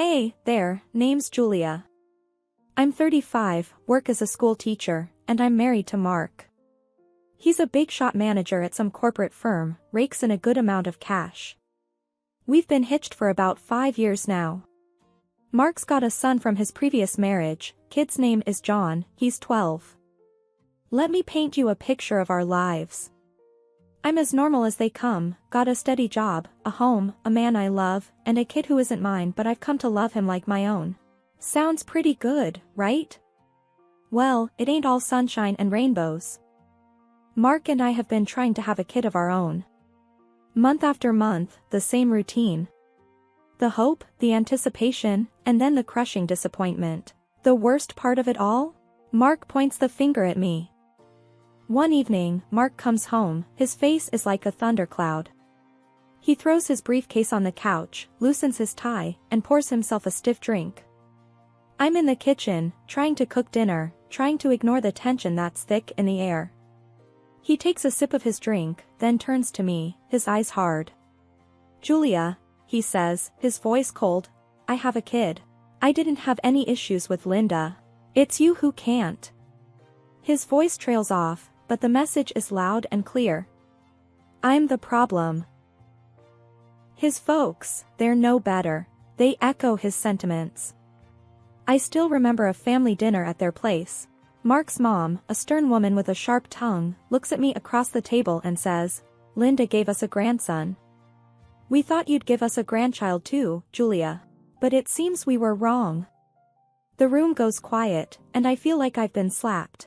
Hey, there, name's Julia. I'm 35, work as a school teacher, and I'm married to Mark. He's a big shot manager at some corporate firm, rakes in a good amount of cash. We've been hitched for about 5 years now. Mark's got a son from his previous marriage, kid's name is John, he's 12. Let me paint you a picture of our lives. I'm as normal as they come, got a steady job, a home, a man I love, and a kid who isn't mine but I've come to love him like my own. Sounds pretty good, right? Well, it ain't all sunshine and rainbows. Mark and I have been trying to have a kid of our own. Month after month, the same routine. The hope, the anticipation, and then the crushing disappointment. The worst part of it all? Mark points the finger at me. One evening, Mark comes home, his face is like a thundercloud. He throws his briefcase on the couch, loosens his tie, and pours himself a stiff drink. I'm in the kitchen, trying to cook dinner, trying to ignore the tension that's thick in the air. He takes a sip of his drink, then turns to me, his eyes hard. Julia, he says, his voice cold, I have a kid. I didn't have any issues with Linda. It's you who can't. His voice trails off, but the message is loud and clear. I'm the problem. His folks, they're no better. They echo his sentiments. I still remember a family dinner at their place. Mark's mom, a stern woman with a sharp tongue, looks at me across the table and says, Linda gave us a grandson. We thought you'd give us a grandchild too, Julia. But it seems we were wrong. The room goes quiet, and I feel like I've been slapped.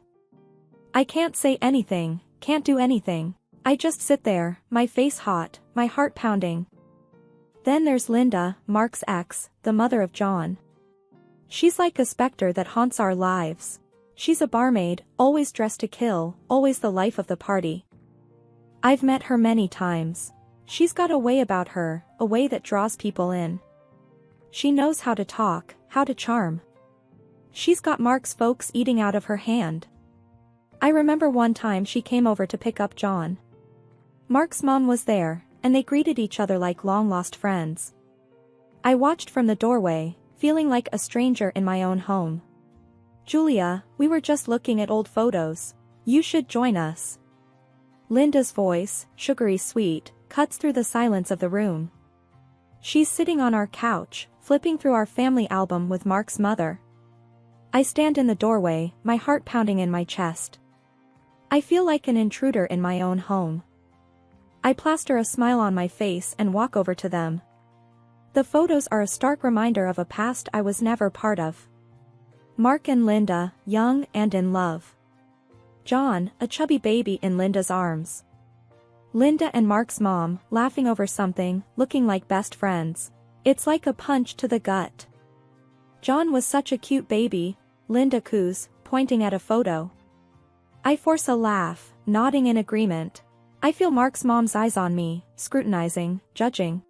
I can't say anything, can't do anything. I just sit there, my face hot, my heart pounding. Then there's Linda, Mark's ex, the mother of John. She's like a specter that haunts our lives. She's a barmaid, always dressed to kill, always the life of the party. I've met her many times. She's got a way about her, a way that draws people in. She knows how to talk, how to charm. She's got Mark's folks eating out of her hand. I remember one time she came over to pick up John. Mark's mom was there, and they greeted each other like long-lost friends. I watched from the doorway, feeling like a stranger in my own home. Julia, we were just looking at old photos. You should join us. Linda's voice, sugary sweet, cuts through the silence of the room. She's sitting on our couch, flipping through our family album with Mark's mother. I stand in the doorway, my heart pounding in my chest. I feel like an intruder in my own home. I plaster a smile on my face and walk over to them. The photos are a stark reminder of a past I was never part of. Mark and Linda, young and in love. John, a chubby baby in Linda's arms. Linda and Mark's mom, laughing over something, looking like best friends. It's like a punch to the gut. John was such a cute baby, Linda coos, pointing at a photo. I force a laugh, nodding in agreement. I feel Mark's mom's eyes on me, scrutinizing, judging.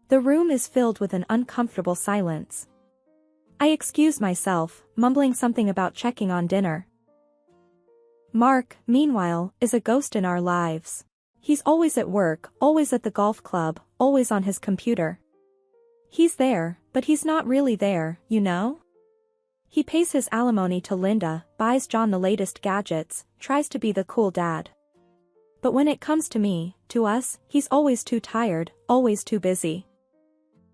The room is filled with an uncomfortable silence. I excuse myself, mumbling something about checking on dinner. Mark, meanwhile, is a ghost in our lives. He's always at work, always at the golf club, always on his computer. He's there, but he's not really there, you know? He pays his alimony to Linda, buys John the latest gadgets, tries to be the cool dad. But when it comes to me, to us, he's always too tired, always too busy.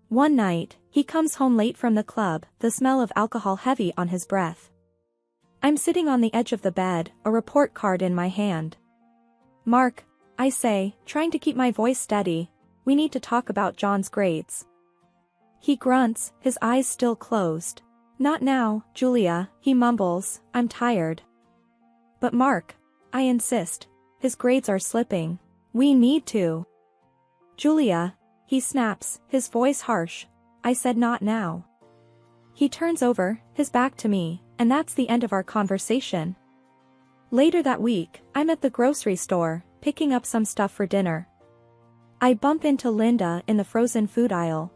One night, he comes home late from the club, the smell of alcohol heavy on his breath. I'm sitting on the edge of the bed, a report card in my hand. Mark, I say, trying to keep my voice steady, we need to talk about John's grades. He grunts, his eyes still closed. Not now, Julia, he mumbles, I'm tired. But Mark, I insist, his grades are slipping. We need to. Julia, he snaps, his voice harsh. I said not now. He turns over, his back to me, and that's the end of our conversation. Later that week, I'm at the grocery store, picking up some stuff for dinner. I bump into Linda in the frozen food aisle.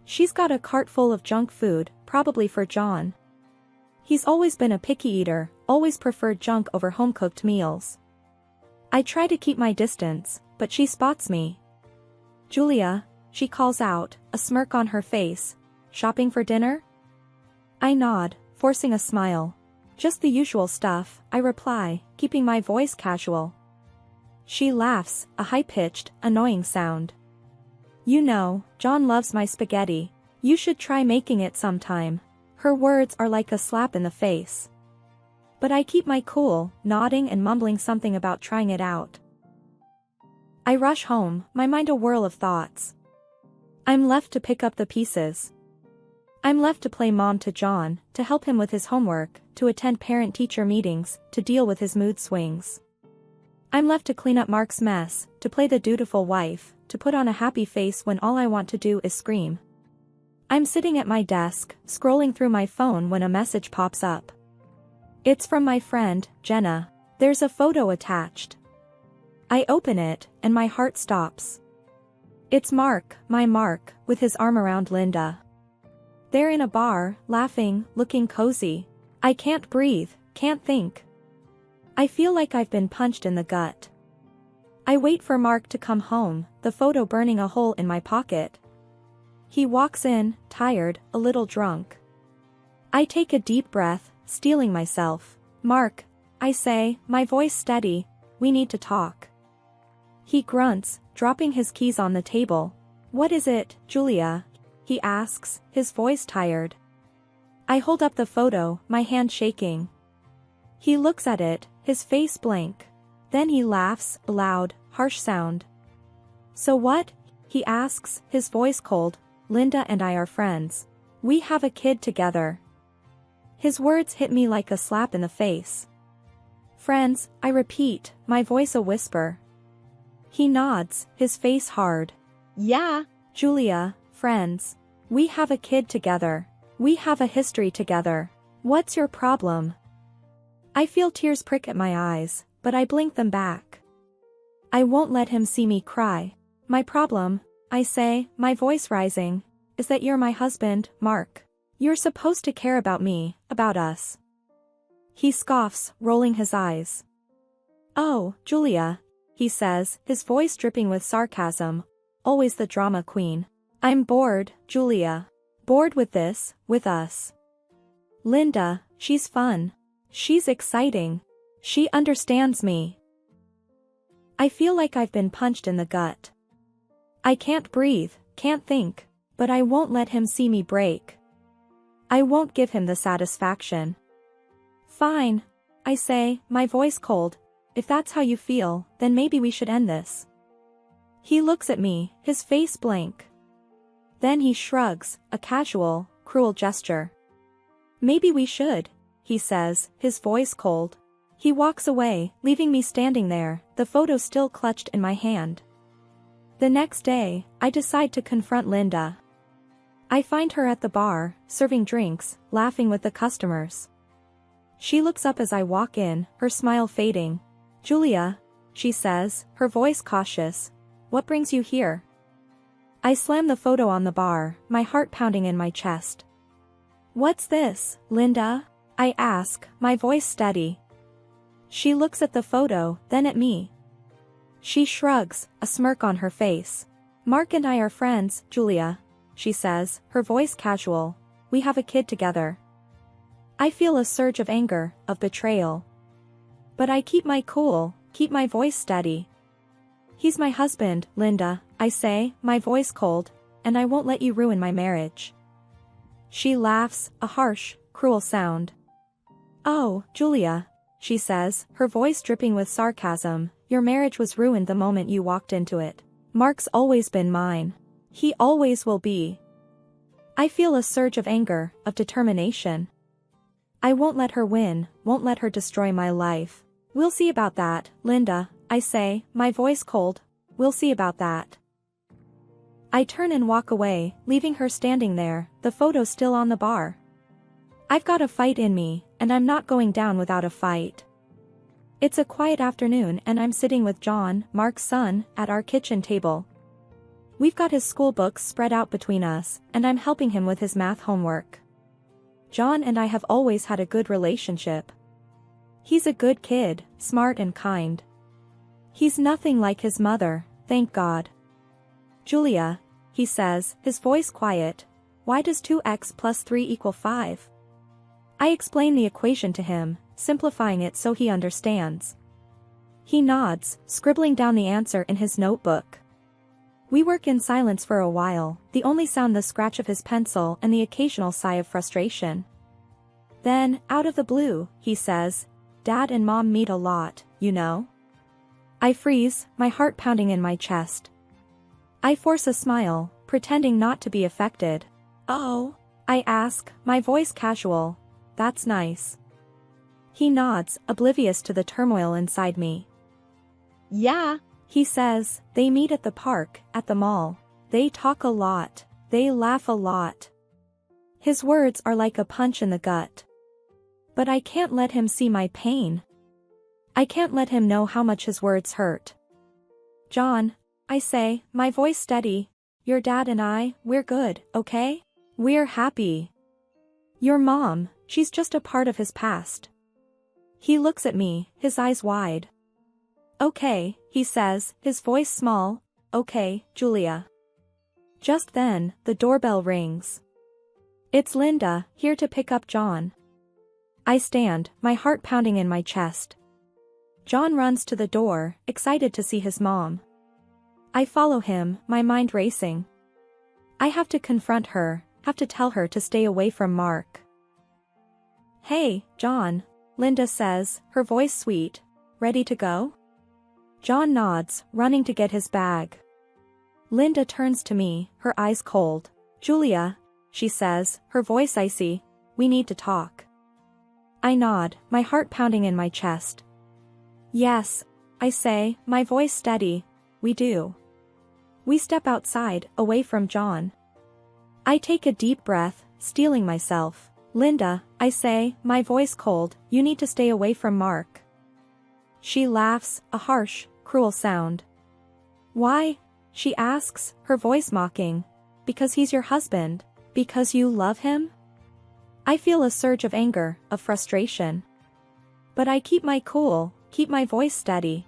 She's got a cart full of junk food, probably for John. He's always been a picky eater, always preferred junk over home-cooked meals. I try to keep my distance, but she spots me. Julia, she calls out, a smirk on her face. shopping for dinner? I nod, forcing a smile. Just the usual stuff, I reply, keeping my voice casual. She laughs, a high-pitched, annoying sound. You know, John loves my spaghetti. You should try making it sometime. Her words are like a slap in the face. But I keep my cool, nodding and mumbling something about trying it out. I rush home, my mind a whirl of thoughts. I'm left to pick up the pieces. I'm left to play mom to John, to help him with his homework, to attend parent-teacher meetings, to deal with his mood swings. I'm left to clean up Mark's mess, to play the dutiful wife, to put on a happy face when all I want to do is scream. I'm sitting at my desk, scrolling through my phone when a message pops up. It's from my friend, Jenna. There's a photo attached. I open it, and my heart stops. It's Mark, my Mark, with his arm around Linda. They're in a bar, laughing, looking cozy. I can't breathe, can't think. I feel like I've been punched in the gut. I wait for Mark to come home, the photo burning a hole in my pocket. He walks in, tired, a little drunk. I take a deep breath, steeling myself. Mark, I say, my voice steady, we need to talk. He grunts, dropping his keys on the table. What is it, Julia? He asks, his voice tired. I hold up the photo, my hand shaking. He looks at it, his face blank. Then he laughs, a loud, harsh sound. So what? He asks, his voice cold. Linda and I are friends. We have a kid together. His words hit me like a slap in the face. Friends, I repeat, my voice a whisper. He nods, his face hard. Yeah, Julia, friends. We have a kid together. We have a history together. What's your problem? I feel tears prick at my eyes, but I blink them back. I won't let him see me cry. My problem, I say, my voice rising, is that you're my husband, Mark. You're supposed to care about me, about us. He scoffs, rolling his eyes. Oh, Julia, he says, his voice dripping with sarcasm. Always the drama queen. I'm bored, Julia. Bored with this, with us. Linda, she's fun. She's exciting. She understands me. I feel like I've been punched in the gut. I can't breathe, can't think, but I won't let him see me break. I won't give him the satisfaction. Fine, I say, my voice cold. If that's how you feel, then maybe we should end this. He looks at me, his face blank. Then he shrugs, a casual, cruel gesture. Maybe we should, he says, his voice cold. He walks away, leaving me standing there, the photo still clutched in my hand. The next day, I decide to confront Linda. I find her at the bar, serving drinks, laughing with the customers. She looks up as I walk in, her smile fading. Julia, she says, her voice cautious. What brings you here? I slam the photo on the bar, my heart pounding in my chest. What's this, Linda? I ask, my voice steady. She looks at the photo, then at me. She shrugs, a smirk on her face. Mark and I are friends, Julia, she says, her voice casual. We have a kid together. I feel a surge of anger, of betrayal. But I keep my cool, keep my voice steady. He's my husband, Linda, I say, my voice cold, and I won't let you ruin my marriage. She laughs, a harsh, cruel sound. Oh, Julia, she says, her voice dripping with sarcasm, your marriage was ruined the moment you walked into it. Mark's always been mine. He always will be. I feel a surge of anger, of determination. I won't let her win, won't let her destroy my life. We'll see about that, Linda, I say, my voice cold. We'll see about that. I turn and walk away, leaving her standing there, the photo still on the bar. I've got a fight in me, and I'm not going down without a fight. It's a quiet afternoon and I'm sitting with John, Mark's son, at our kitchen table. We've got his school books spread out between us, and I'm helping him with his math homework. John and I have always had a good relationship. He's a good kid, smart and kind. He's nothing like his mother, thank God. Julia, he says, his voice quiet. why does 2x plus 3 equal 5? I explain the equation to him, simplifying it so he understands. He nods, scribbling down the answer in his notebook. We work in silence for a while, the only sound the scratch of his pencil and the occasional sigh of frustration. Then, out of the blue, he says, "Dad and Mom meet a lot, you know?" I freeze, my heart pounding in my chest. I force a smile, pretending not to be affected. "Oh?" I ask, my voice casual. "That's nice." He nods, oblivious to the turmoil inside me. "Yeah," he says, "they meet at the park, at the mall. They talk a lot. They laugh a lot." His words are like a punch in the gut. But I can't let him see my pain. I can't let him know how much his words hurt. "John," I say, my voice steady, "your dad and we're good, okay? We're happy. Your mom, she's just a part of his past." He looks at me, his eyes wide. "Okay," he says, his voice small, "okay, Julia." Just then, the doorbell rings. It's Linda, here to pick up John. I stand, my heart pounding in my chest. John runs to the door, excited to see his mom. I follow him, my mind racing. I have to confront her, have to tell her to stay away from Mark. "Hey, John," Linda says, her voice sweet. "Ready to go?" John nods, running to get his bag. Linda turns to me, her eyes cold. "Julia," she says, her voice icy, "we need to talk." I nod, my heart pounding in my chest. "Yes," I say, my voice steady, "we do." We step outside, away from John. I take a deep breath, steeling myself. "Linda," I say, my voice cold, "you need to stay away from Mark." She laughs, a harsh, cruel sound. "Why?" she asks, her voice mocking. "Because he's your husband? Because you love him?" I feel a surge of anger, of frustration. But I keep my cool, keep my voice steady.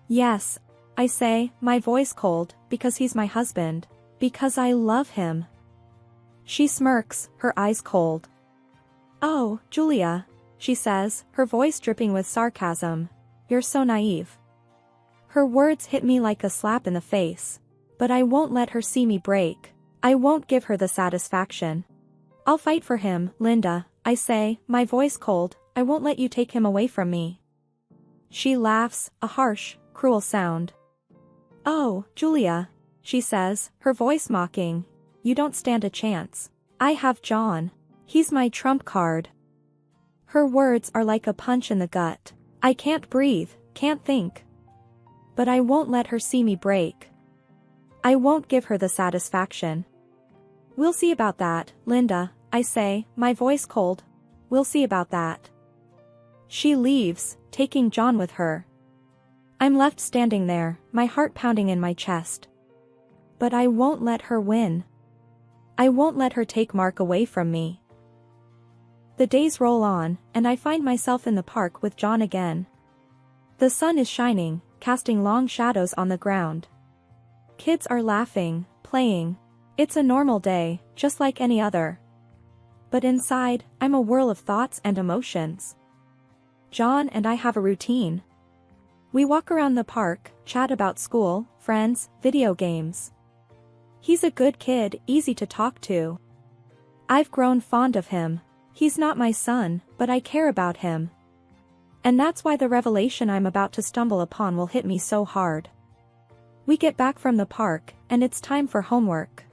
"Yes," I say, my voice cold, "because he's my husband. Because I love him." She smirks, her eyes cold. "Oh, Julia," she says, her voice dripping with sarcasm, "you're so naive." Her words hit me like a slap in the face. But I won't let her see me break. I won't give her the satisfaction. "I'll fight for him, Linda," I say, my voice cold, "I won't let you take him away from me." She laughs, a harsh, cruel sound. "Oh, Julia," she says, her voice mocking, "you don't stand a chance. I have John. He's my trump card." Her words are like a punch in the gut. I can't breathe, can't think. But I won't let her see me break. I won't give her the satisfaction. "We'll see about that, Linda," I say, my voice cold. "We'll see about that." She leaves, taking John with her. I'm left standing there, my heart pounding in my chest. But I won't let her win. I won't let her take Mark away from me. The days roll on, and I find myself in the park with John again. The sun is shining, casting long shadows on the ground. Kids are laughing, playing. It's a normal day, just like any other. But inside, I'm a whirl of thoughts and emotions. John and I have a routine. We walk around the park, chat about school, friends, video games. He's a good kid, easy to talk to. I've grown fond of him. He's not my son, but I care about him. And that's why the revelation I'm about to stumble upon will hit me so hard. We get back from the park, and it's time for homework.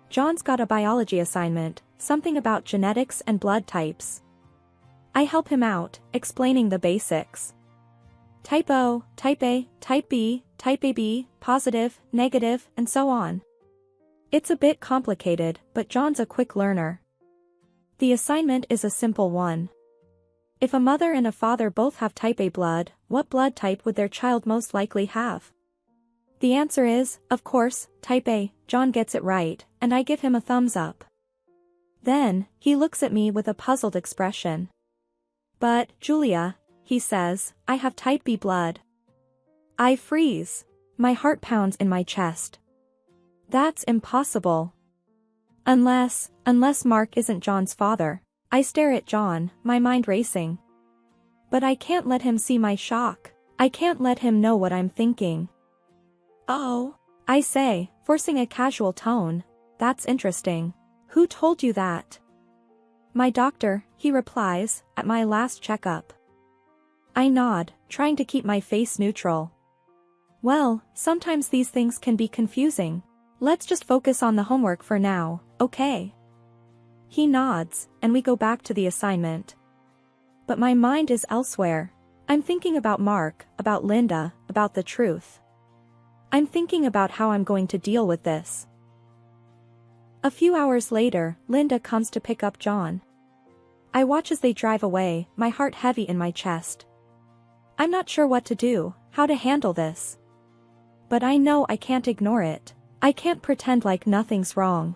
John's got a biology assignment, something about genetics and blood types. I help him out, explaining the basics. Type O, type A, type B, type AB, positive, negative, and so on. It's a bit complicated, but John's a quick learner. The assignment is a simple one. If a mother and a father both have type A blood, what blood type would their child most likely have? The answer is, of course, type A. John gets it right, and I give him a thumbs up. Then, he looks at me with a puzzled expression. "But, Julia," he says, "I have type B blood." I freeze. My heart pounds in my chest. "That's impossible." Unless Mark isn't John's father. I stare at John, my mind racing. But I can't let him see my shock. I can't let him know what I'm thinking. Oh, I say, forcing a casual tone. That's interesting. Who told you that? My doctor, he replies, at my last checkup. I nod, trying to keep my face neutral. Well, sometimes these things can be confusing. Let's just focus on the homework for now, okay? He nods, and we go back to the assignment. But my mind is elsewhere. I'm thinking about Mark, about Linda, about the truth. I'm thinking about how I'm going to deal with this. A few hours later, Linda comes to pick up John. I watch as they drive away, my heart heavy in my chest. I'm not sure what to do, how to handle this. But I know I can't ignore it. I can't pretend like nothing's wrong.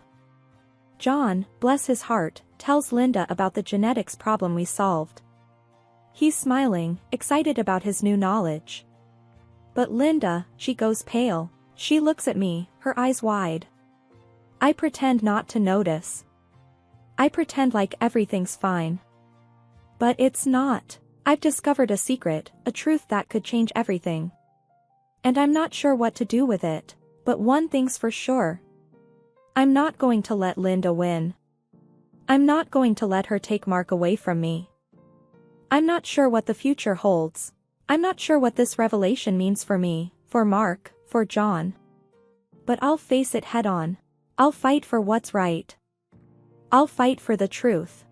John, bless his heart, tells Linda about the genetics problem we solved. He's smiling, excited about his new knowledge. But Linda, she goes pale. She looks at me, her eyes wide. I pretend not to notice. I pretend like everything's fine. But it's not. I've discovered a secret, a truth that could change everything. And I'm not sure what to do with it, but one thing's for sure. I'm not going to let Linda win. I'm not going to let her take Mark away from me. I'm not sure what the future holds. I'm not sure what this revelation means for me, for Mark, for John. But I'll face it head on. I'll fight for what's right. I'll fight for the truth.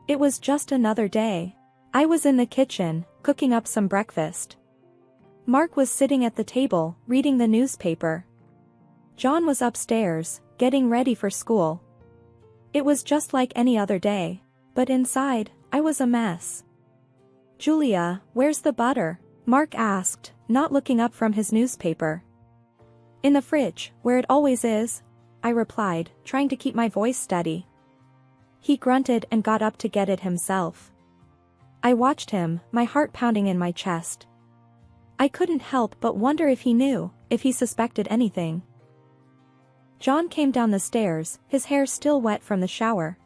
It was just another day. I was in the kitchen, cooking up some breakfast. Mark was sitting at the table, reading the newspaper. John was upstairs, getting ready for school. It was just like any other day, but inside, I was a mess. Julia, where's the butter? Mark asked, not looking up from his newspaper. In the fridge, where it always is, I replied, trying to keep my voice steady. He grunted and got up to get it himself. I watched him, my heart pounding in my chest. I couldn't help but wonder if he knew, if he suspected anything. John came down the stairs, his hair still wet from the shower.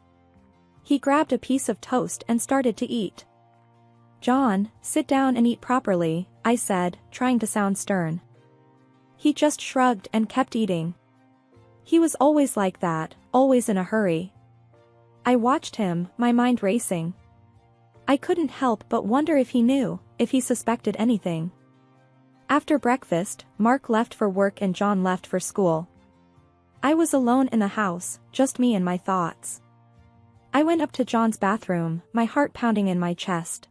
He grabbed a piece of toast and started to eat. John, sit down and eat properly, I said, trying to sound stern. He just shrugged and kept eating. He was always like that, always in a hurry. I watched him, my mind racing. I couldn't help but wonder if he knew, if he suspected anything. After breakfast, Mark left for work and John left for school. I was alone in the house, just me and my thoughts. I went up to John's bathroom, my heart pounding in my chest.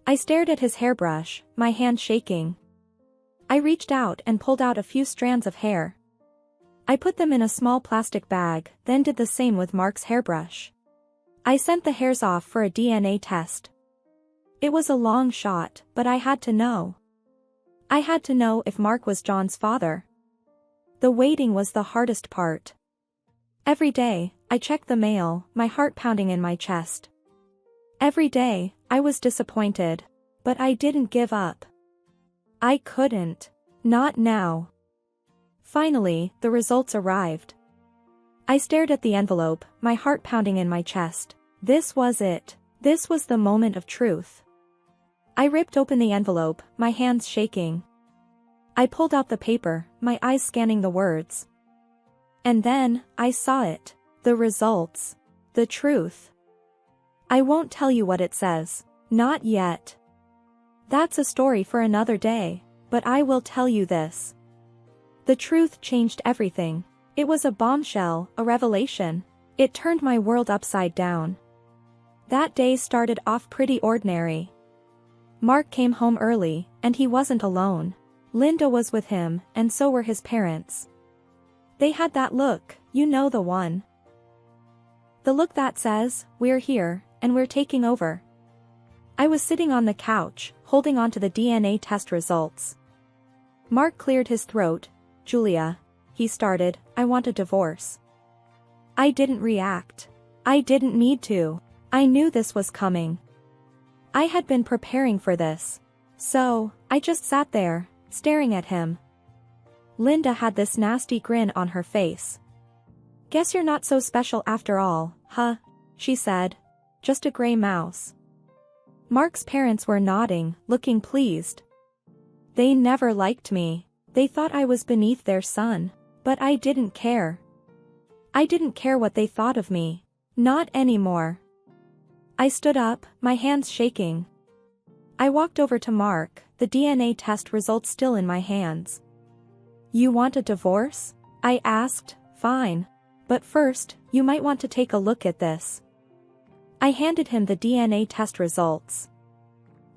I stared at his hairbrush, my hand shaking. I reached out and pulled out a few strands of hair. I put them in a small plastic bag, then did the same with Mark's hairbrush. I sent the hairs off for a DNA test. It was a long shot, but I had to know. I had to know if Mark was John's father. The waiting was the hardest part. Every day, I checked the mail, my heart pounding in my chest. Every day, I was disappointed. But I didn't give up. I couldn't. Not now. Finally, the results arrived. I stared at the envelope, my heart pounding in my chest. This was it. This was the moment of truth. I ripped open the envelope, my hands shaking. I pulled out the paper, my eyes scanning the words. And then, I saw it. The results. The truth. I won't tell you what it says. Not yet. That's a story for another day, but I will tell you this. The truth changed everything. It was a bombshell, a revelation. It turned my world upside down. That day started off pretty ordinary. Mark came home early, and he wasn't alone. Linda was with him, and so were his parents. They had that look, you know the one. The look that says, we're here, and we're taking over. I was sitting on the couch, holding on to the DNA test results. Mark cleared his throat. Julia, he started, I want a divorce. I didn't react. I didn't need to. I knew this was coming. I had been preparing for this. So, I just sat there, staring at him. Linda had this nasty grin on her face. Guess you're not so special after all, huh? She said. Just a gray mouse. Mark's parents were nodding, looking pleased. They never liked me. They thought I was beneath their son. But I didn't care. I didn't care what they thought of me. Not anymore. I stood up, my hands shaking. I walked over to Mark, the DNA test results still in my hands. You want a divorce? I asked. Fine. But first, you might want to take a look at this. I handed him the DNA test results.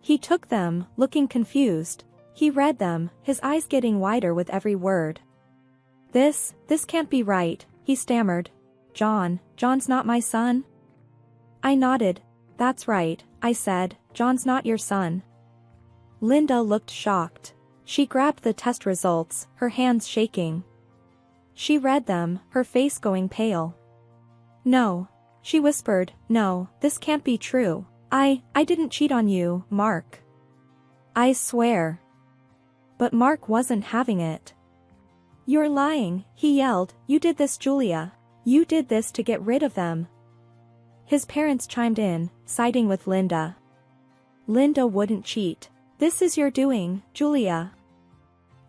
He took them, looking confused. He read them, his eyes getting wider with every word. This can't be right, he stammered. John's not my son? I nodded. That's right, I said, John's not your son. Linda looked shocked. She grabbed the test results, her hands shaking. She read them, her face going pale. No, she whispered, no, this can't be true. I didn't cheat on you, Mark. I swear. But Mark wasn't having it. You're lying, he yelled, you did this, Julia. You did this to get rid of them. His parents chimed in, siding with Linda. Linda wouldn't cheat. This is your doing, Julia.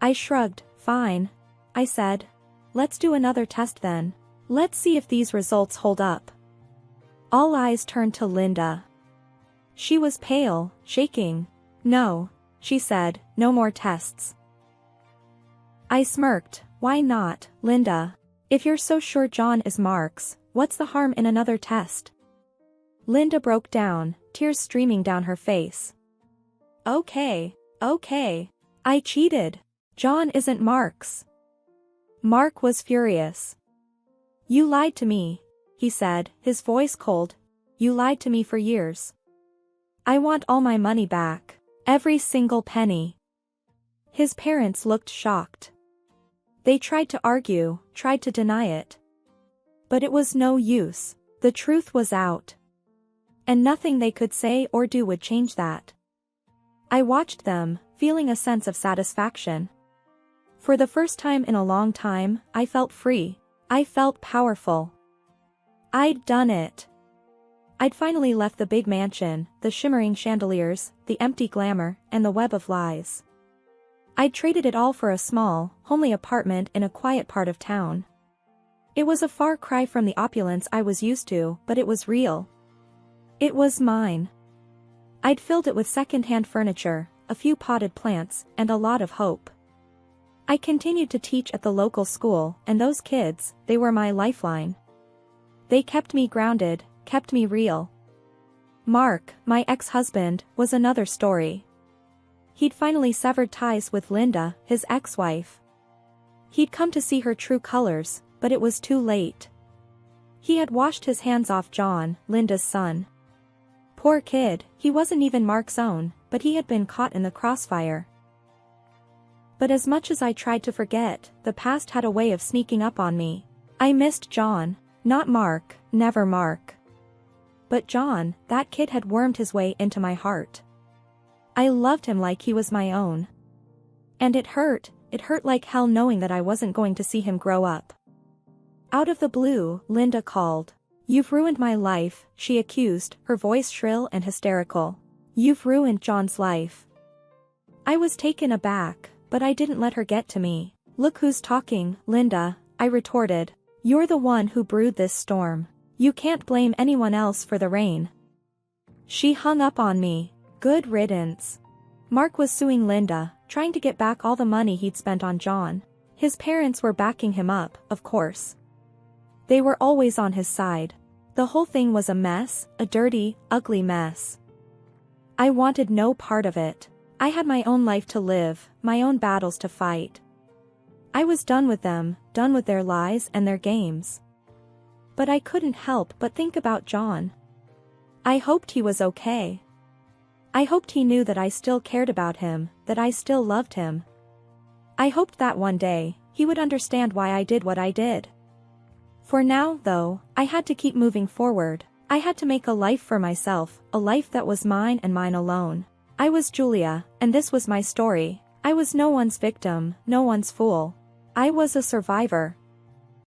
I shrugged. Fine. I said. Let's do another test then. Let's see if these results hold up. All eyes turned to Linda. She was pale, shaking. No, she said, no more tests. I smirked. Why not, Linda? If you're so sure John is Mark's, what's the harm in another test? Linda broke down, tears streaming down her face. Okay. I cheated. John isn't Mark's. Mark was furious. You lied to me, he said, his voice cold. You lied to me for years. I want all my money back. Every single penny. His parents looked shocked. They tried to argue, tried to deny it. But it was no use. The truth was out. And nothing they could say or do would change that. I watched them, feeling a sense of satisfaction. For the first time in a long time, I felt free. I felt powerful. I'd done it. I'd finally left the big mansion, the shimmering chandeliers, the empty glamour, and the web of lies. I'd traded it all for a small, homely apartment in a quiet part of town. It was a far cry from the opulence I was used to, but it was real. It was mine. I'd filled it with second-hand furniture, a few potted plants, and a lot of hope. I continued to teach at the local school, and those kids, they were my lifeline. They kept me grounded, kept me real. Mark, my ex-husband, was another story. He'd finally severed ties with Linda, his ex-wife. He'd come to see her true colors, but it was too late. He had washed his hands off John, Linda's son. Poor kid, he wasn't even Mark's own, but he had been caught in the crossfire. But as much as I tried to forget, the past had a way of sneaking up on me. I missed John, not Mark, never Mark. But John, that kid had wormed his way into my heart. I loved him like he was my own. And it hurt like hell knowing that I wasn't going to see him grow up. Out of the blue, Linda called. You've ruined my life, she accused, her voice shrill and hysterical. You've ruined John's life. I was taken aback, but I didn't let her get to me. Look who's talking, Linda, I retorted. You're the one who brewed this storm. You can't blame anyone else for the rain. She hung up on me. Good riddance. Mark was suing Linda, trying to get back all the money he'd spent on John. His parents were backing him up, of course. They were always on his side. The whole thing was a mess, a dirty, ugly mess. I wanted no part of it. I had my own life to live, my own battles to fight. I was done with them, done with their lies and their games. But I couldn't help but think about John. I hoped he was okay. I hoped he knew that I still cared about him, that I still loved him. I hoped that one day, he would understand why I did what I did. For now, though, I had to keep moving forward. I had to make a life for myself, a life that was mine and mine alone. I was Julia, and this was my story. I was no one's victim, no one's fool. I was a survivor,